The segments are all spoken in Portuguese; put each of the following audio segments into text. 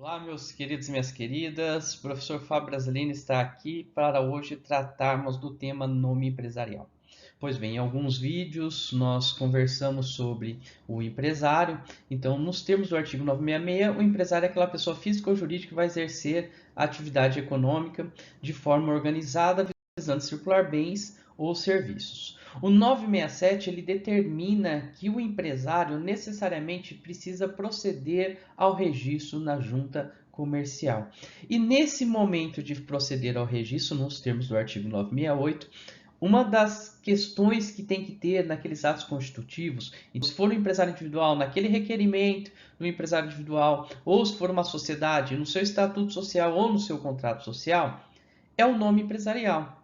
Olá, meus queridos e minhas queridas. O professor Fábio Brasilino está aqui para hoje tratarmos do tema nome empresarial. Pois bem, em alguns vídeos nós conversamos sobre o empresário. Então, nos termos do artigo 966, o empresário é aquela pessoa física ou jurídica que vai exercer a atividade econômica de forma organizada, visando circular bens ou serviços. O 967 ele determina que o empresário necessariamente precisa proceder ao registro na junta comercial. E nesse momento de proceder ao registro, nos termos do artigo 968, uma das questões que tem que ter naqueles atos constitutivos, se for um empresário individual, naquele requerimento do empresário individual, ou se for uma sociedade, no seu estatuto social ou no seu contrato social, é o nome empresarial.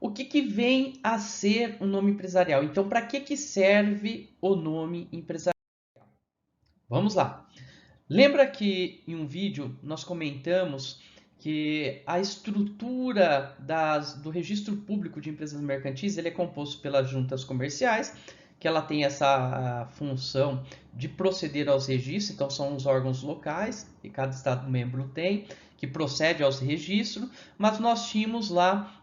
O que vem a ser o nome empresarial? Então, para que serve o nome empresarial? Vamos lá. Lembra que em um vídeo nós comentamos que a estrutura do registro público de empresas mercantis ele é composto pelas juntas comerciais, que ela tem essa função de proceder aos registros, então são os órgãos locais, que cada estado membro tem, que procede aos registros, mas nós tínhamos lá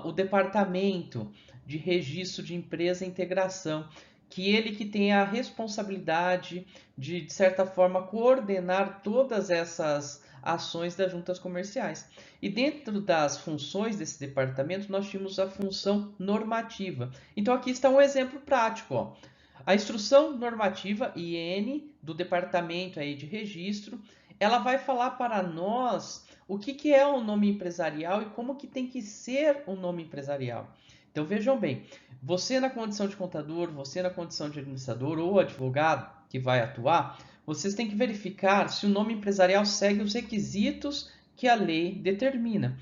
o departamento de registro de empresa e integração, que ele que tem a responsabilidade de certa forma, coordenar todas essas ações das juntas comerciais. E dentro das funções desse departamento, nós tínhamos a função normativa. Então, aqui está um exemplo prático. Ó. A instrução normativa IN do departamento aí de registro, ela vai falar para nós o que é o nome empresarial e como que tem que ser o nome empresarial. Então vejam bem, você na condição de contador, você na condição de administrador ou advogado que vai atuar, vocês têm que verificar se o nome empresarial segue os requisitos que a lei determina.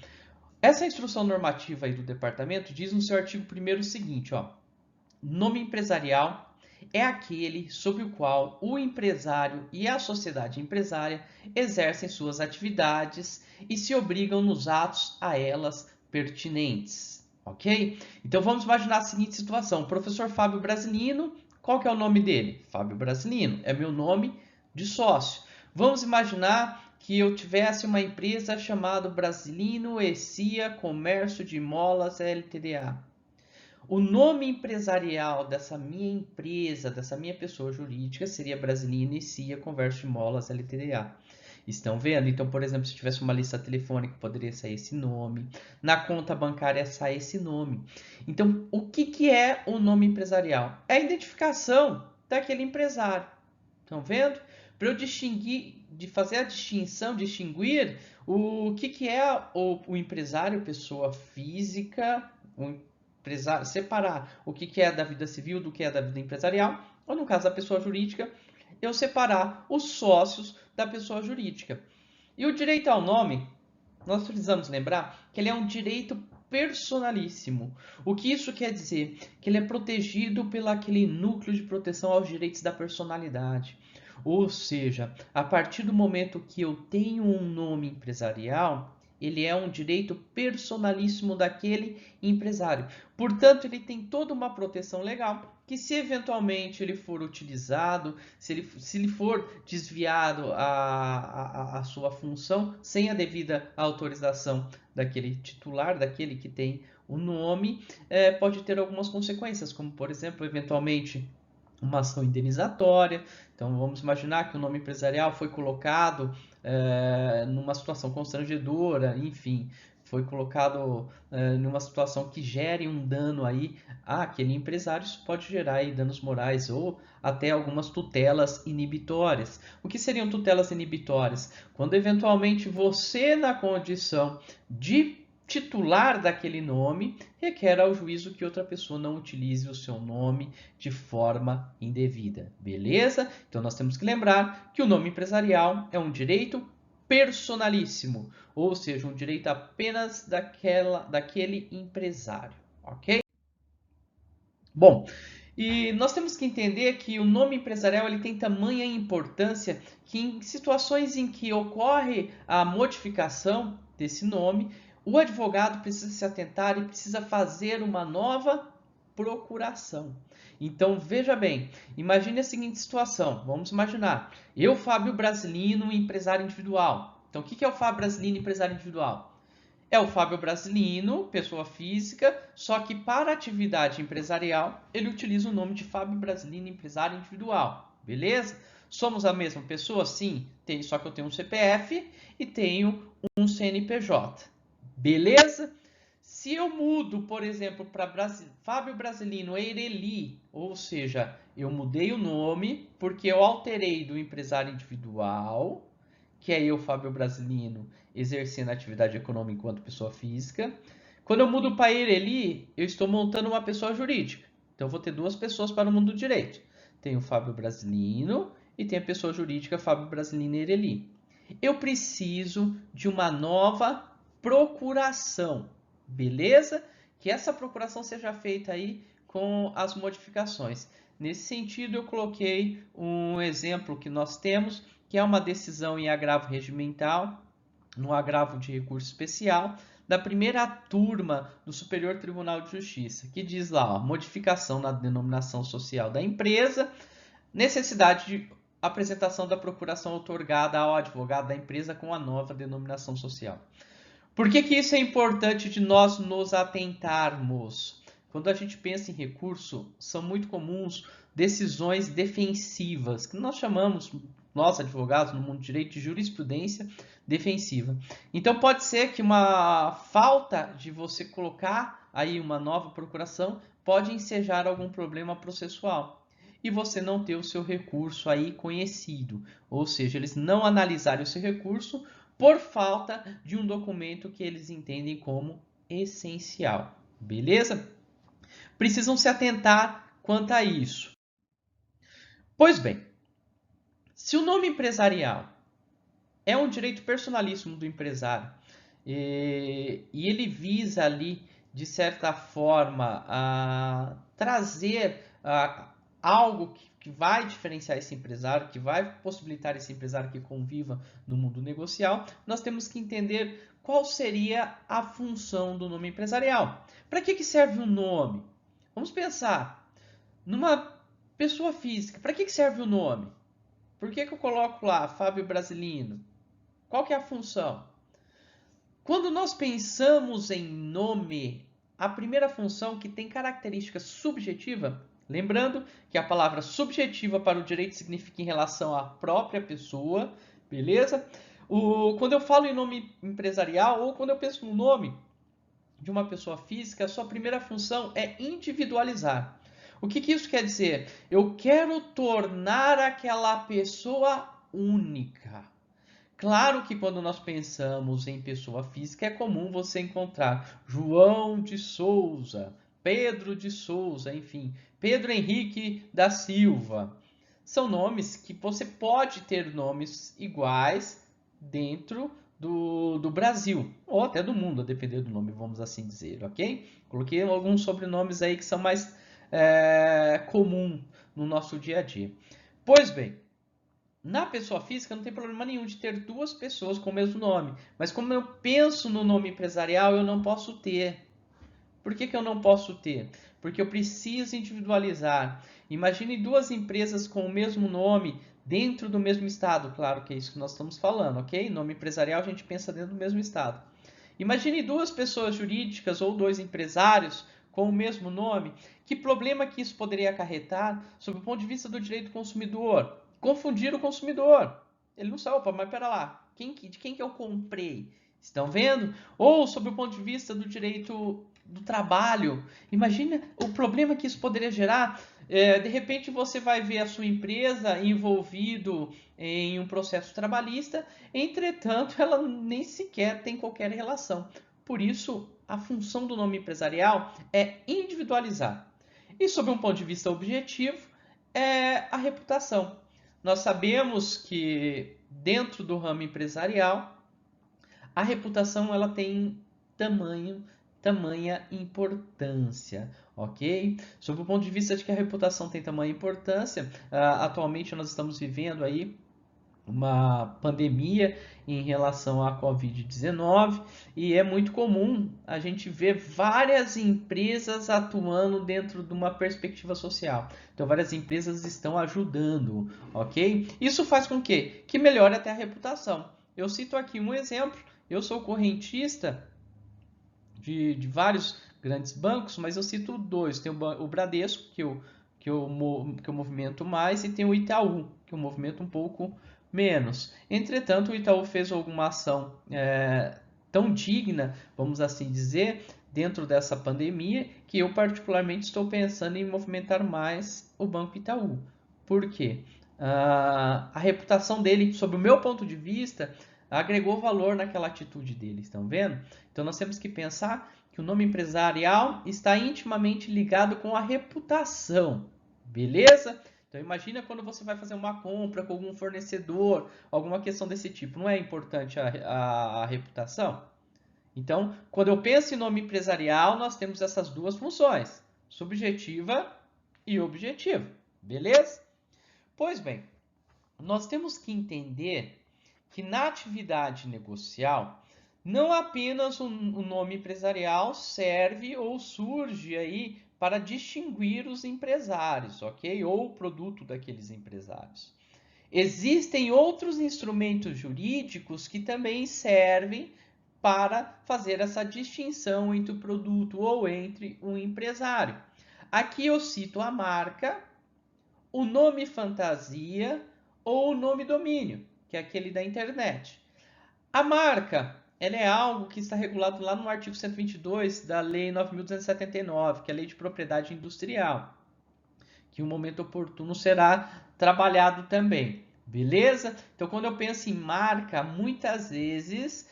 Essa instrução normativa aí do departamento diz no seu artigo 1º o seguinte, ó, nome empresarial é aquele sob o qual o empresário e a sociedade empresária exercem suas atividades e se obrigam nos atos a elas pertinentes. Ok? Então vamos imaginar a seguinte situação. O professor Fábio Brasilino, qual que é o nome dele? Fábio Brasilino, é meu nome de sócio. Vamos imaginar que eu tivesse uma empresa chamada Brasilino Ecia Comércio de Molas Ltda. O nome empresarial dessa minha empresa, dessa minha pessoa jurídica, seria Brasilino Ecia Comércio de Molas Ltda. Estão vendo? Então, por exemplo, se tivesse uma lista telefônica, poderia sair esse nome. Na conta bancária, sai esse nome. Então, o que é o nome empresarial? É a identificação daquele empresário. Estão vendo? Para eu distinguir, de fazer a distinção, distinguir o que é o empresário, pessoa física, o empresário, separar o que é da vida civil do que é da vida empresarial, ou no caso da pessoa jurídica, eu separar os sócios da pessoa jurídica. E o direito ao nome, nós precisamos lembrar que ele é um direito personalíssimo. O que isso quer dizer? Que ele é protegido pelo aquele núcleo de proteção aos direitos da personalidade. Ou seja, a partir do momento que eu tenho um nome empresarial, ele é um direito personalíssimo daquele empresário. Portanto, ele tem toda uma proteção legal que, se eventualmente ele for utilizado, se ele for desviado a sua função sem a devida autorização daquele titular, daquele que tem o nome, pode ter algumas consequências, como, por exemplo, eventualmente uma ação indenizatória. Então, vamos imaginar que o nome empresarial foi colocado numa situação constrangedora, enfim, foi colocado numa situação que gere um dano aí àquele empresário, isso pode gerar aí danos morais ou até algumas tutelas inibitórias. O que seriam tutelas inibitórias? Quando eventualmente você, na condição de titular daquele nome, requer ao juízo que outra pessoa não utilize o seu nome de forma indevida. Beleza? Então nós temos que lembrar que o nome empresarial é um direito personalíssimo, ou seja, um direito apenas daquele empresário, ok? Bom, e nós temos que entender que o nome empresarial ele tem tamanha importância que em situações em que ocorre a modificação desse nome, o advogado precisa se atentar e precisa fazer uma nova procuração. Então, veja bem, imagine a seguinte situação. Vamos imaginar, eu, Fábio Brasilino, empresário individual. Então, o que é o Fábio Brasilino, empresário individual? É o Fábio Brasilino, pessoa física, só que para atividade empresarial, ele utiliza o nome de Fábio Brasilino, empresário individual. Beleza? Somos a mesma pessoa? Sim, só que eu tenho um CPF e tenho um CNPJ. Beleza? Se eu mudo, por exemplo, para Fábio Brasilino Eireli, ou seja, eu mudei o nome porque eu alterei do empresário individual, que é eu, Fábio Brasilino, exercendo a atividade econômica enquanto pessoa física. Quando eu mudo para Eireli, eu estou montando uma pessoa jurídica. Então, eu vou ter duas pessoas para o mundo do direito. Tem o Fábio Brasilino e tem a pessoa jurídica Fábio Brasilino Eireli. Eu preciso de uma nova procuração, beleza? Que essa procuração seja feita aí com as modificações. Nesse sentido, eu coloquei um exemplo que nós temos, que é uma decisão em agravo regimental, no agravo de recurso especial, da primeira turma do Superior Tribunal de Justiça, que diz lá, ó, modificação na denominação social da empresa, necessidade de apresentação da procuração outorgada ao advogado da empresa com a nova denominação social. Por que isso é importante de nós nos atentarmos? Quando a gente pensa em recurso, são muito comuns decisões defensivas, que nós chamamos, nós advogados no mundo do direito, de jurisprudência defensiva. Então pode ser que uma falta de você colocar aí uma nova procuração pode ensejar algum problema processual e você não ter o seu recurso aí conhecido, ou seja, eles não analisarem o seu recurso por falta de um documento que eles entendem como essencial, beleza? Precisam se atentar quanto a isso. Pois bem, se o nome empresarial é um direito personalíssimo do empresário e ele visa ali, de certa forma, a trazer algo que vai diferenciar esse empresário, que vai possibilitar esse empresário que conviva no mundo negocial, nós temos que entender qual seria a função do nome empresarial. Para que serve o nome? Vamos pensar numa pessoa física. Para que serve o nome? Por que eu coloco lá Fábio Brasilino? Qual que é a função? Quando nós pensamos em nome, a primeira função que tem característica subjetiva, lembrando que a palavra subjetiva para o direito significa em relação à própria pessoa, beleza? Quando eu falo em nome empresarial ou quando eu penso no nome de uma pessoa física, a sua primeira função é individualizar. O que isso quer dizer? Eu quero tornar aquela pessoa única. Claro que quando nós pensamos em pessoa física, é comum você encontrar João de Souza, Pedro de Souza, enfim, Pedro Henrique da Silva. São nomes que você pode ter nomes iguais dentro do Brasil, ou até do mundo, a depender do nome, vamos assim dizer, ok? Coloquei alguns sobrenomes aí que são mais comum no nosso dia a dia. Pois bem, na pessoa física não tem problema nenhum de ter duas pessoas com o mesmo nome, mas como eu penso no nome empresarial, eu não posso ter. Por que eu não posso ter? Porque eu preciso individualizar. Imagine duas empresas com o mesmo nome dentro do mesmo estado. Claro que é isso que nós estamos falando, ok? Nome empresarial a gente pensa dentro do mesmo estado. Imagine duas pessoas jurídicas ou dois empresários com o mesmo nome. Que problema que isso poderia acarretar sob o ponto de vista do direito do consumidor? Confundir o consumidor. Ele não sabe, opa, mas pera lá, de quem que eu comprei? Estão vendo? Ou sob o ponto de vista do direito do trabalho. Imagina o problema que isso poderia gerar. De repente você vai ver a sua empresa envolvido em um processo trabalhista, entretanto ela nem sequer tem qualquer relação. Por isso, a função do nome empresarial é individualizar. E sob um ponto de vista objetivo, é a reputação. Nós sabemos que dentro do ramo empresarial, a reputação ela tem tamanha importância, ok? Sob o ponto de vista de que a reputação tem tamanha importância, atualmente nós estamos vivendo aí uma pandemia em relação à Covid-19 e é muito comum a gente ver várias empresas atuando dentro de uma perspectiva social. Então, várias empresas estão ajudando, ok? Isso faz com que melhore até a reputação. Eu cito aqui um exemplo. Eu sou correntista de vários grandes bancos, mas eu cito dois. Tem o Bradesco, que eu movimento mais, e tem o Itaú, que eu movimento um pouco menos. Entretanto, o Itaú fez alguma ação tão digna, vamos assim dizer, dentro dessa pandemia, que eu particularmente estou pensando em movimentar mais o Banco Itaú. Por quê? A reputação dele, sob o meu ponto de vista, agregou valor naquela atitude dele, estão vendo? Então nós temos que pensar que o nome empresarial está intimamente ligado com a reputação, beleza? Então imagina quando você vai fazer uma compra com algum fornecedor, alguma questão desse tipo, não é importante a reputação? Então, quando eu penso em nome empresarial, nós temos essas duas funções, subjetiva e objetiva, beleza? Pois bem, nós temos que entender que na atividade negocial, não apenas o nome empresarial serve ou surge aí para distinguir os empresários, ok? Ou o produto daqueles empresários. Existem outros instrumentos jurídicos que também servem para fazer essa distinção entre o produto ou entre um empresário. Aqui eu cito a marca, o nome fantasia ou o nome domínio, que é aquele da internet. A marca, ela é algo que está regulado lá no artigo 122 da Lei 9.279, que é a Lei de Propriedade Industrial, que em um momento oportuno será trabalhado também. Beleza? Então, quando eu penso em marca, muitas vezes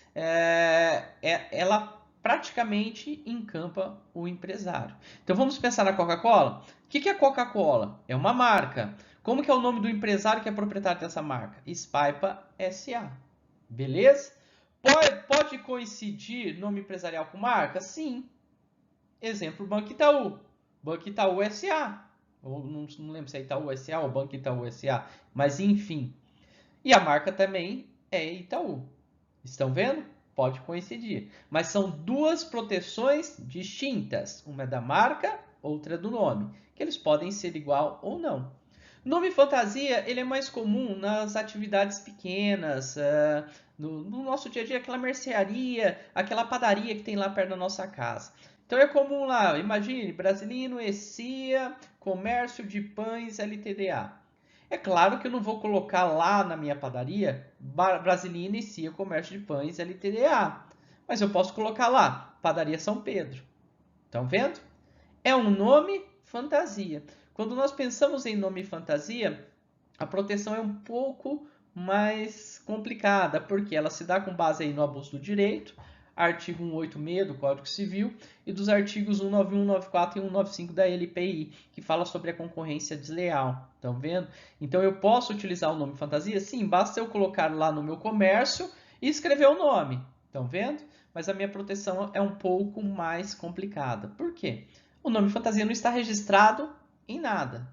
ela praticamente encampa o empresário. Então, vamos pensar na Coca-Cola? O que é a Coca-Cola? É uma marca. Como que é o nome do empresário que é proprietário dessa marca? Spaipa S.A. Beleza? Pode coincidir nome empresarial com marca? Sim. Exemplo, Banco Itaú. Banco Itaú S.A. Ou não lembro se é Itaú S.A. ou Banco Itaú S.A. Mas enfim. E a marca também é Itaú. Estão vendo? Pode coincidir. Mas são duas proteções distintas. Uma é da marca, outra é do nome. Que eles podem ser igual ou não. Nome fantasia, ele é mais comum nas atividades pequenas, no nosso dia a dia, aquela mercearia, aquela padaria que tem lá perto da nossa casa. Então é comum lá, imagine, Brasilino, ECIA, Comércio de Pães, LTDA. É claro que eu não vou colocar lá na minha padaria Brasilino, ECIA, Comércio de Pães, LTDA. Mas eu posso colocar lá, Padaria São Pedro. Estão vendo? É um nome fantasia. Quando nós pensamos em nome fantasia, a proteção é um pouco mais complicada, porque ela se dá com base aí no abuso do direito, artigo 186 do Código Civil e dos artigos 191, 194 e 195 da LPI, que fala sobre a concorrência desleal. Estão vendo? Então eu posso utilizar o nome fantasia? Sim, basta eu colocar lá no meu comércio e escrever o nome. Estão vendo? Mas a minha proteção é um pouco mais complicada. Por quê? O nome fantasia não está registrado em nada.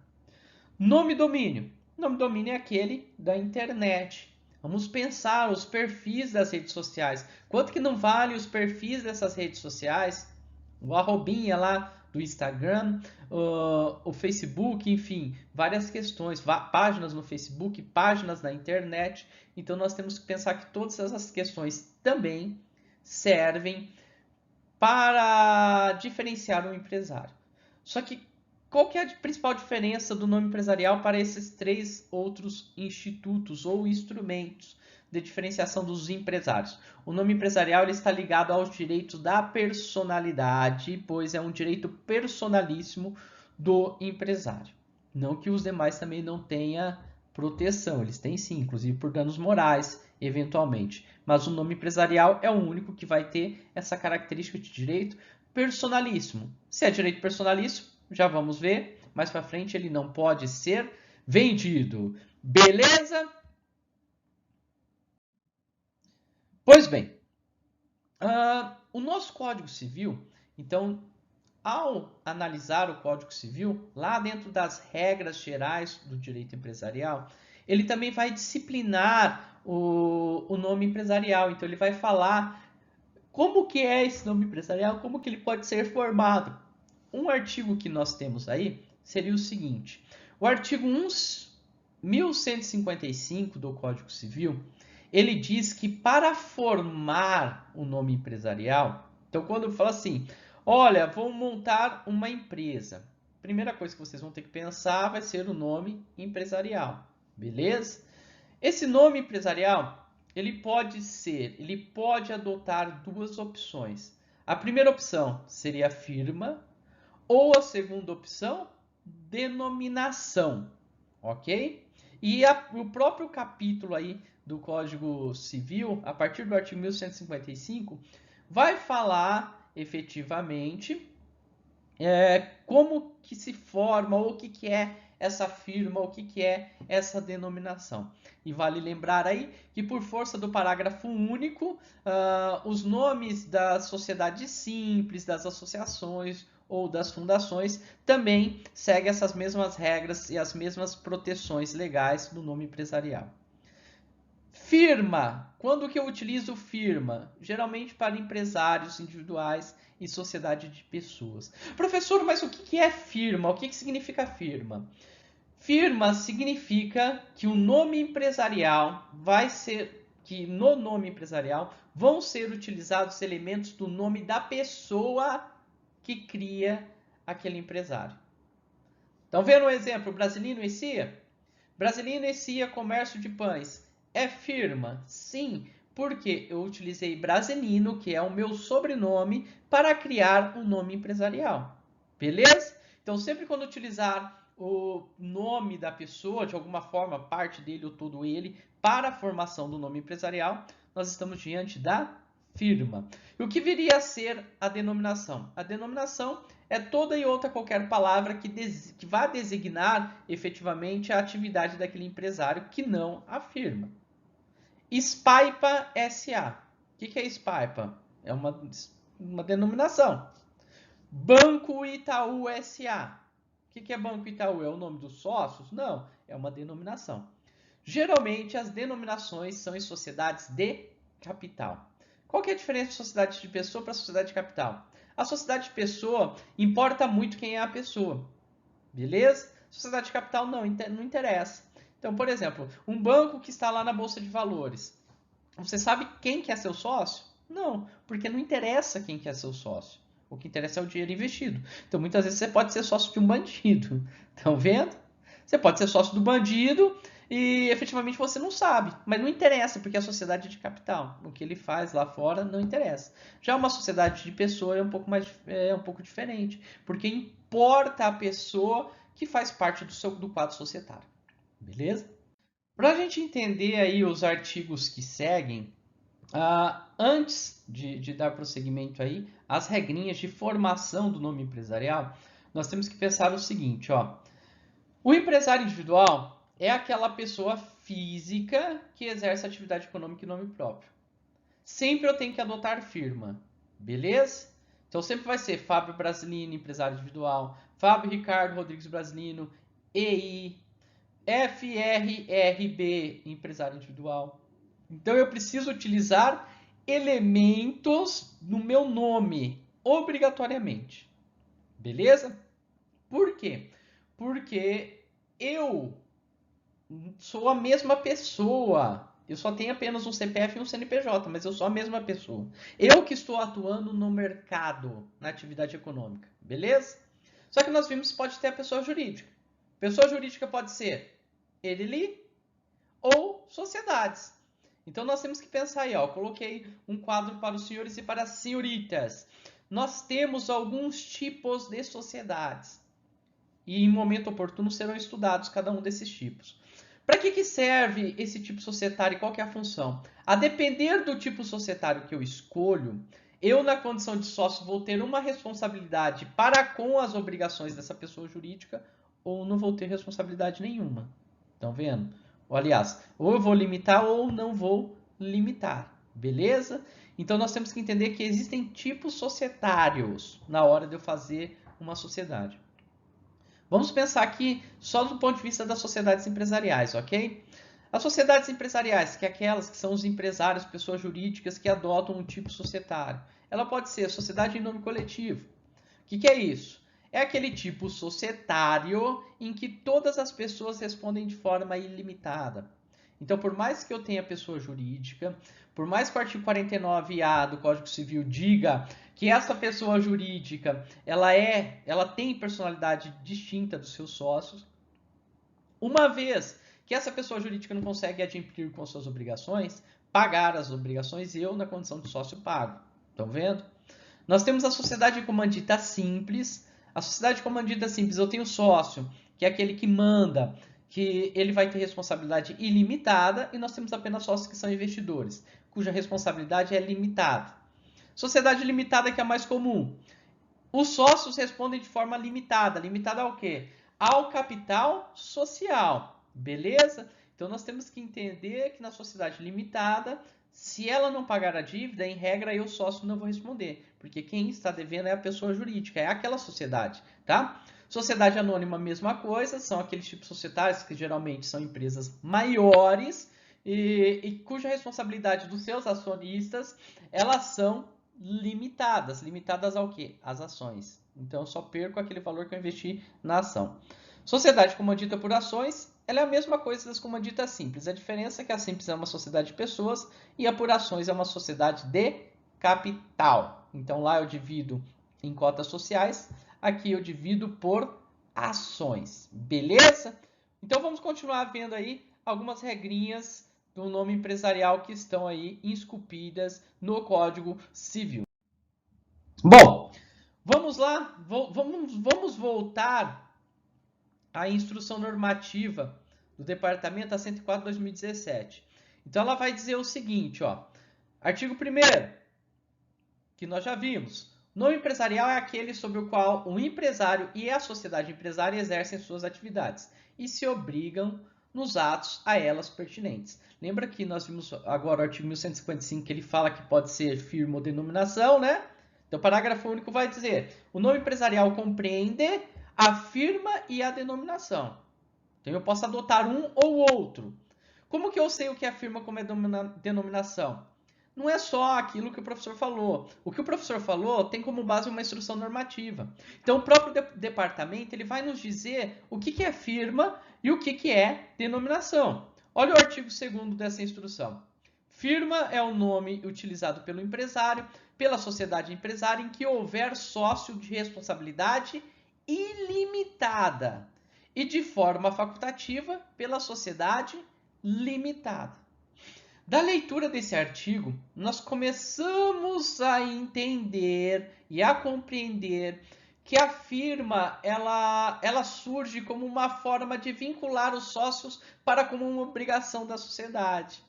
Nome domínio. Nome domínio é aquele da internet. Vamos pensar os perfis das redes sociais. Quanto que não vale os perfis dessas redes sociais? O arrobinha lá do Instagram, o Facebook, enfim, várias questões, páginas no Facebook, páginas na internet. Então nós temos que pensar que todas essas questões também servem para diferenciar um empresário. Só que qual que é a principal diferença do nome empresarial para esses três outros institutos ou instrumentos de diferenciação dos empresários? O nome empresarial ele está ligado aos direitos da personalidade, pois é um direito personalíssimo do empresário. Não que os demais também não tenham proteção, eles têm sim, inclusive por danos morais, eventualmente. Mas o nome empresarial é o único que vai ter essa característica de direito personalíssimo. Se é direito personalíssimo, já vamos ver, mais para frente ele não pode ser vendido. Beleza? Pois bem, o nosso Código Civil, então, ao analisar o Código Civil, lá dentro das regras gerais do direito empresarial, ele também vai disciplinar o nome empresarial. Então, ele vai falar como que é esse nome empresarial, como que ele pode ser formado. Um artigo que nós temos aí seria o seguinte: o artigo 1155 do Código Civil, ele diz que para formar o nome empresarial, então quando fala assim, olha, vou montar uma empresa, a primeira coisa que vocês vão ter que pensar vai ser o nome empresarial, beleza? Esse nome empresarial, ele pode adotar duas opções. A primeira opção seria firma, ou a segunda opção, denominação, ok? E o próprio capítulo aí do Código Civil, a partir do artigo 1155, vai falar efetivamente como que se forma, ou o que é essa firma, o que é essa denominação. E vale lembrar aí que por força do parágrafo único, os nomes das sociedades simples, das associações ou das fundações também seguem essas mesmas regras e as mesmas proteções legais do nome empresarial. Firma. Quando que eu utilizo firma? Geralmente para empresários individuais e sociedade de pessoas. Professor, mas o que é firma? O que significa firma? Firma significa que o nome empresarial no nome empresarial vão ser utilizados elementos do nome da pessoa que cria aquele empresário. Estão vendo um exemplo? Brasilino e Cia? Brasilino e Cia Comércio de Pães. É firma? Sim, porque eu utilizei Brasilino, que é o meu sobrenome, para criar um nome empresarial. Beleza? Então, sempre quando utilizar o nome da pessoa, de alguma forma, parte dele ou todo ele, para a formação do nome empresarial, nós estamos diante da firma. E o que viria a ser a denominação? A denominação é toda e outra qualquer palavra que vá designar efetivamente a atividade daquele empresário que não a firma. Spaipa SA. O que é Spaipa? É uma denominação. Banco Itaú SA. O que é Banco Itaú? É o nome dos sócios? Não, é uma denominação. Geralmente, as denominações são em sociedades de capital. Qual que é a diferença de sociedade de pessoa para sociedade de capital? A sociedade de pessoa importa muito quem é a pessoa, beleza? Sociedade de capital não interessa. Então, por exemplo, um banco que está lá na Bolsa de Valores, você sabe quem que é seu sócio? Não, porque não interessa quem que é seu sócio. O que interessa é o dinheiro investido. Então, muitas vezes você pode ser sócio de um bandido. Estão vendo? Você pode ser sócio do bandido e efetivamente você não sabe, mas não interessa, porque a sociedade é de capital. O que ele faz lá fora não interessa. Já uma sociedade de pessoa é um pouco diferente, porque importa a pessoa que faz parte do quadro societário. Beleza? Para a gente entender aí os artigos que seguem, antes de dar prosseguimento aí, as regrinhas de formação do nome empresarial, nós temos que pensar o seguinte, ó. O empresário individual é aquela pessoa física que exerce atividade econômica em nome próprio. Sempre eu tenho que adotar firma, beleza? Então sempre vai ser Fábio Brasilino, empresário individual, Fábio Ricardo Rodrigues Brasilino, EI, FRRB, empresário individual. Então eu preciso utilizar elementos no meu nome, obrigatoriamente. Beleza? Por quê? Porque eu sou a mesma pessoa. Eu só tenho apenas um CPF e um CNPJ, mas eu sou a mesma pessoa. Eu que estou atuando no mercado, na atividade econômica. Beleza? Só que nós vimos que pode ter a pessoa jurídica. Pessoa jurídica pode ser ele ou sociedades. Então nós temos que pensar aí, ó, coloquei um quadro para os senhores e para as senhoritas. Nós temos alguns tipos de sociedades. E em momento oportuno serão estudados cada um desses tipos. Para que serve esse tipo societário e qual que é a função? A depender do tipo societário que eu escolho, eu na condição de sócio vou ter uma responsabilidade para com as obrigações dessa pessoa jurídica ou não vou ter responsabilidade nenhuma. Estão vendo? Ou, aliás, ou eu vou limitar ou não vou limitar. Beleza? Então nós temos que entender que existem tipos societários na hora de eu fazer uma sociedade. Vamos pensar aqui só do ponto de vista das sociedades empresariais, ok? As sociedades empresariais, que é aquelas que são os empresários, pessoas jurídicas que adotam um tipo societário. Ela pode ser sociedade em nome coletivo. O que é isso? É aquele tipo societário em que todas as pessoas respondem de forma ilimitada. Então, por mais que eu tenha pessoa jurídica, por mais que o artigo 49A do Código Civil diga que essa pessoa jurídica ela tem personalidade distinta dos seus sócios, uma vez que essa pessoa jurídica não consegue adquirir com suas obrigações, pagar as obrigações, eu na condição de sócio pago. Estão vendo? Nós temos a sociedade comandita simples. A sociedade comandita simples, eu tenho sócio, que é aquele que manda, que ele vai ter responsabilidade ilimitada, e nós temos apenas sócios que são investidores, cuja responsabilidade é limitada. Sociedade limitada, que é a mais comum. Os sócios respondem de forma limitada. Limitada ao quê? Ao capital social. Beleza? Então nós temos que entender que na sociedade limitada, se ela não pagar a dívida, em regra eu, sócio, não vou responder. Porque quem está devendo é a pessoa jurídica, é aquela sociedade, tá? Sociedade anônima, mesma coisa, são aqueles tipos societários que geralmente são empresas maiores e cuja responsabilidade dos seus acionistas, elas são limitadas. Limitadas ao quê? Às ações. Então eu só perco aquele valor que eu investi na ação. Sociedade comandita por ações, ela é a mesma coisa das comanditas simples. A diferença é que a simples é uma sociedade de pessoas e a por ações é uma sociedade de capital. Então lá eu divido em cotas sociais, aqui eu divido por ações. Beleza? Então vamos continuar vendo aí algumas regrinhas do nome empresarial que estão aí esculpidas no Código Civil. Bom, vamos lá, vamos voltar à instrução normativa do Departamento a 104/2017. Então ela vai dizer o seguinte, ó, artigo 1º, que nós já vimos. Nome empresarial é aquele sobre o qual o empresário e a sociedade empresária exercem suas atividades e se obrigam nos atos a elas pertinentes. Lembra que nós vimos agora o artigo 1155, que ele fala que pode ser firma ou denominação, né? Então, o parágrafo único vai dizer: o nome empresarial compreende a firma e a denominação. Então, eu posso adotar um ou outro. Como que eu sei o que é firma como é denominação? Não é só aquilo que o professor falou. O que o professor falou tem como base uma instrução normativa. Então, o próprio departamento ele vai nos dizer o que é firma e o que é denominação. Olha o artigo 2º dessa instrução. Firma é o nome utilizado pelo empresário, pela sociedade empresária, em que houver sócio de responsabilidade ilimitada e de forma facultativa pela sociedade limitada. Da leitura desse artigo, nós começamos a entender e a compreender que a firma ela surge como uma forma de vincular os sócios para como uma obrigação da sociedade.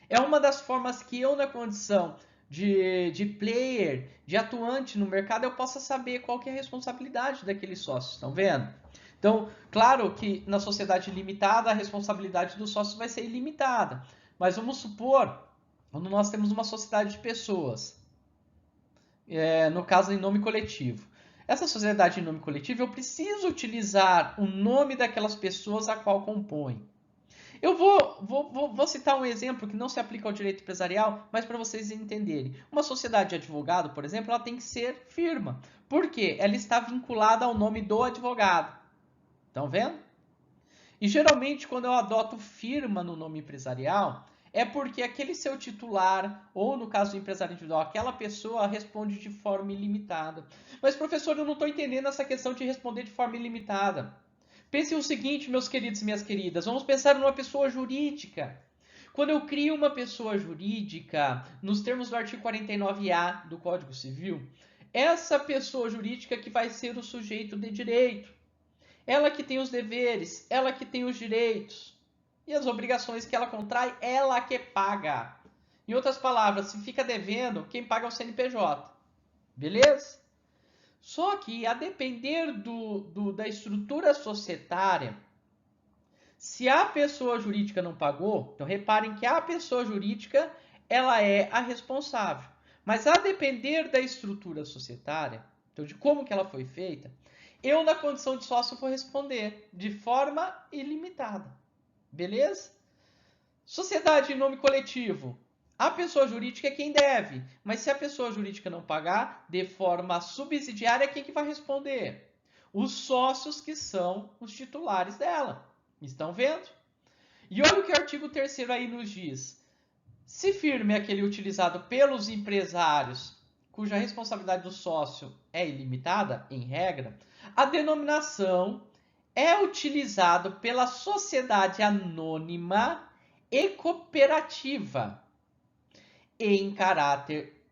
É uma das formas que eu, na condição de player, de atuante no mercado, eu possa saber qual que é a responsabilidade daqueles sócios, estão vendo? Então, claro que na sociedade limitada, a responsabilidade dos sócios vai ser ilimitada. Mas vamos supor, quando nós temos uma sociedade de pessoas, no caso em nome coletivo. Essa sociedade em nome coletivo, eu preciso utilizar o nome daquelas pessoas a qual compõe. Eu vou citar um exemplo que não se aplica ao direito empresarial, mas para vocês entenderem. Uma sociedade de advogado, por exemplo, ela tem que ser firma. Por quê? Ela está vinculada ao nome do advogado. Estão vendo? E geralmente, quando eu adoto firma no nome empresarial, é porque aquele seu titular, ou no caso do empresário individual, aquela pessoa responde de forma ilimitada. Mas, professor, eu não estou entendendo essa questão de responder de forma ilimitada. Pense o seguinte, meus queridos e minhas queridas, vamos pensar numa pessoa jurídica. Quando eu crio uma pessoa jurídica, nos termos do artigo 49A do Código Civil, essa pessoa jurídica que vai ser o sujeito de direito. Ela que tem os deveres, ela que tem os direitos. E as obrigações que ela contrai, ela que paga. Em outras palavras, se fica devendo, quem paga é o CNPJ. Beleza? Só que, a depender da estrutura societária, se a pessoa jurídica não pagou, então reparem que a pessoa jurídica ela é a responsável. Mas a depender da estrutura societária, então de como que ela foi feita, eu, na condição de sócio, vou responder de forma ilimitada. Beleza? Sociedade em nome coletivo. A pessoa jurídica é quem deve, mas se a pessoa jurídica não pagar, de forma subsidiária, quem que vai responder? Os sócios que são os titulares dela. Estão vendo? E olha o que o artigo 3º aí nos diz. Se firme é aquele utilizado pelos empresários, cuja responsabilidade do sócio é ilimitada, em regra, a denominação é utilizada pela sociedade anônima e cooperativa, em caráter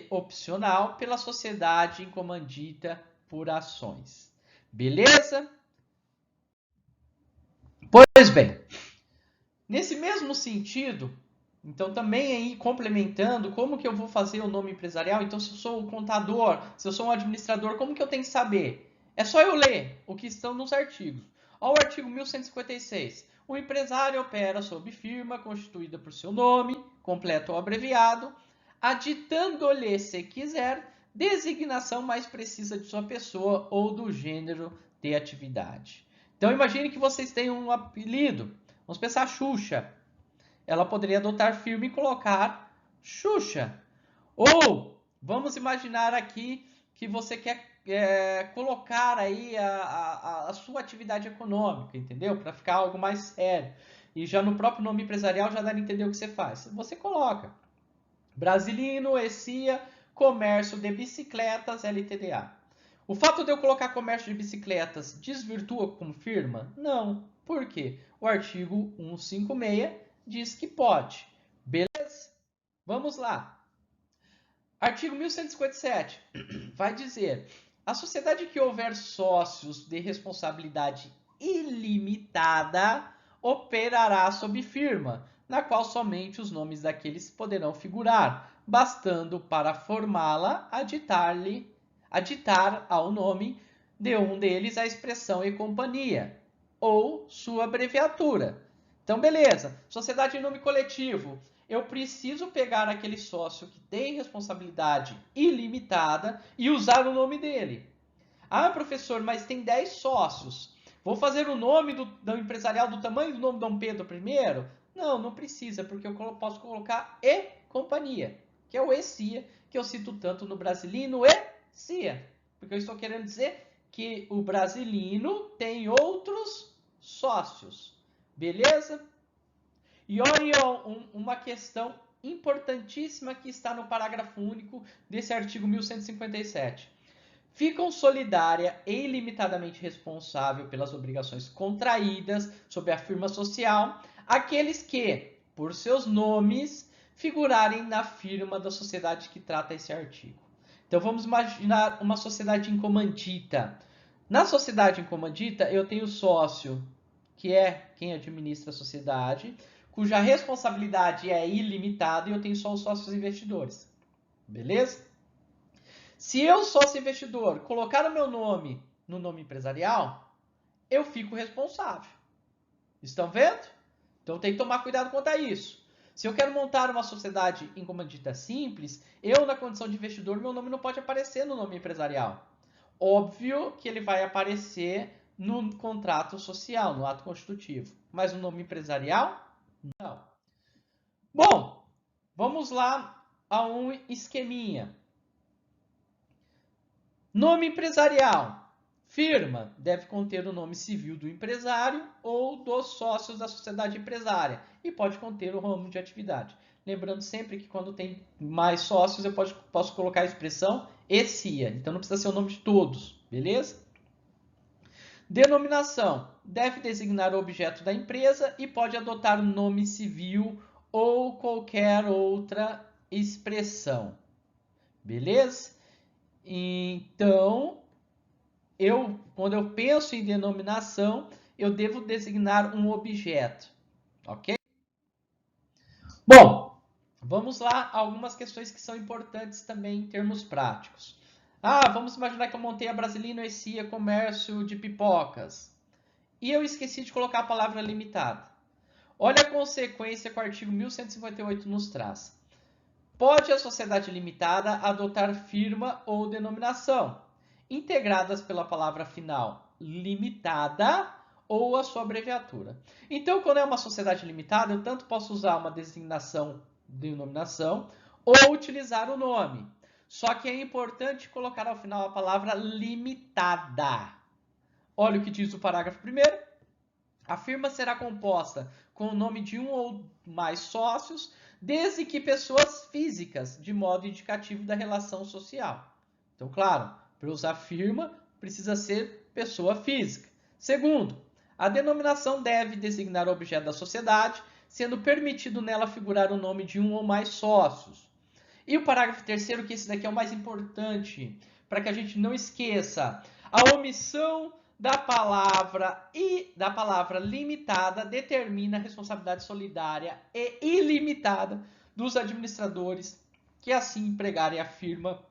opcional pela sociedade em comandita por ações. Beleza? Pois bem, nesse mesmo sentido, então também aí complementando, como que eu vou fazer o nome empresarial? Então, se eu sou um contador, se eu sou um administrador, como que eu tenho que saber? É só eu ler o que estão nos artigos. Olha o artigo 1156. O empresário opera sob firma constituída por seu nome, completo ou abreviado, aditando-lhe, se quiser, designação mais precisa de sua pessoa ou do gênero de atividade. Então, imagine que vocês têm um apelido. Vamos pensar Xuxa. Ela poderia adotar firma e colocar Xuxa. Ou, vamos imaginar aqui que você quer colocar aí a sua atividade econômica, entendeu? Para ficar algo mais sério. E já no próprio nome empresarial já dá a entender o que você faz. Você coloca Brasilino, ECIA, Comércio de Bicicletas, LTDA. O fato de eu colocar comércio de bicicletas desvirtua como firma? Não. Por quê? O artigo 156 diz que pode. Beleza? Vamos lá. Artigo 1157 vai dizer: a sociedade que houver sócios de responsabilidade ilimitada operará sob firma, na qual somente os nomes daqueles poderão figurar, bastando para formá-la aditar ao nome de um deles a expressão e companhia, ou sua abreviatura. Então, beleza. Sociedade em nome coletivo. Eu preciso pegar aquele sócio que tem responsabilidade ilimitada e usar o nome dele. Ah, professor, mas tem 10 sócios. Vou fazer o nome do empresarial do tamanho do nome de Dom Pedro I? Não, não precisa, porque eu posso colocar e companhia, que é o ECIA, que eu cito tanto no Brasilino e CIA. Porque eu estou querendo dizer que o Brasilino tem outros sócios. Beleza? E olha uma questão importantíssima que está no parágrafo único desse artigo 1157. Ficam solidária e ilimitadamente responsável pelas obrigações contraídas sob a firma social aqueles que, por seus nomes, figurarem na firma da sociedade que trata esse artigo. Então vamos imaginar uma sociedade em comandita. Na sociedade em comandita, eu tenho sócio, que é quem administra a sociedade, cuja responsabilidade é ilimitada e eu tenho só os sócios investidores. Beleza? Se eu, sócio investidor, colocar o meu nome no nome empresarial, eu fico responsável. Estão vendo? Então tem que tomar cuidado quanto a isso. Se eu quero montar uma sociedade em comandita simples, eu, na condição de investidor, meu nome não pode aparecer no nome empresarial. Óbvio que ele vai aparecer no contrato social, no ato constitutivo. Mas no nome empresarial, não. Bom, vamos lá a um esqueminha. Nome empresarial. Firma deve conter o nome civil do empresário ou dos sócios da sociedade empresária e pode conter o ramo de atividade. Lembrando sempre que quando tem mais sócios eu posso colocar a expressão ECIA, então não precisa ser o nome de todos, beleza? Denominação. Deve designar o objeto da empresa e pode adotar o nome civil ou qualquer outra expressão. Beleza? Então, quando eu penso em denominação, eu devo designar um objeto. Ok? Bom, vamos lá a algumas questões que são importantes também em termos práticos. Vamos imaginar que eu montei a Brasilino ECIA Comércio de Pipocas. E eu esqueci de colocar a palavra limitada. Olha a consequência que o artigo 1158 nos traz. Pode a sociedade limitada adotar firma ou denominação, integradas pela palavra final limitada ou a sua abreviatura. Então, quando é uma sociedade limitada, eu tanto posso usar uma designação, denominação, ou utilizar o nome. Só que é importante colocar ao final a palavra limitada. Olha o que diz o parágrafo 1º. A firma será composta com o nome de um ou mais sócios, desde que pessoas físicas, de modo indicativo da relação social. Então, claro, para usar firma, precisa ser pessoa física. Segundo, a denominação deve designar o objeto da sociedade, sendo permitido nela figurar o nome de um ou mais sócios. E o parágrafo 3º, que esse daqui é o mais importante, para que a gente não esqueça, a omissão da palavra limitada determina a responsabilidade solidária e ilimitada dos administradores que assim empregarem a firma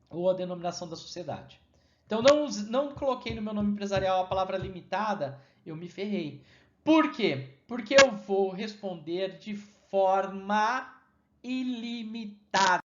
ou a denominação da sociedade. Então, não coloquei no meu nome empresarial a palavra limitada, eu me ferrei. Por quê? Porque eu vou responder de forma ilimitada.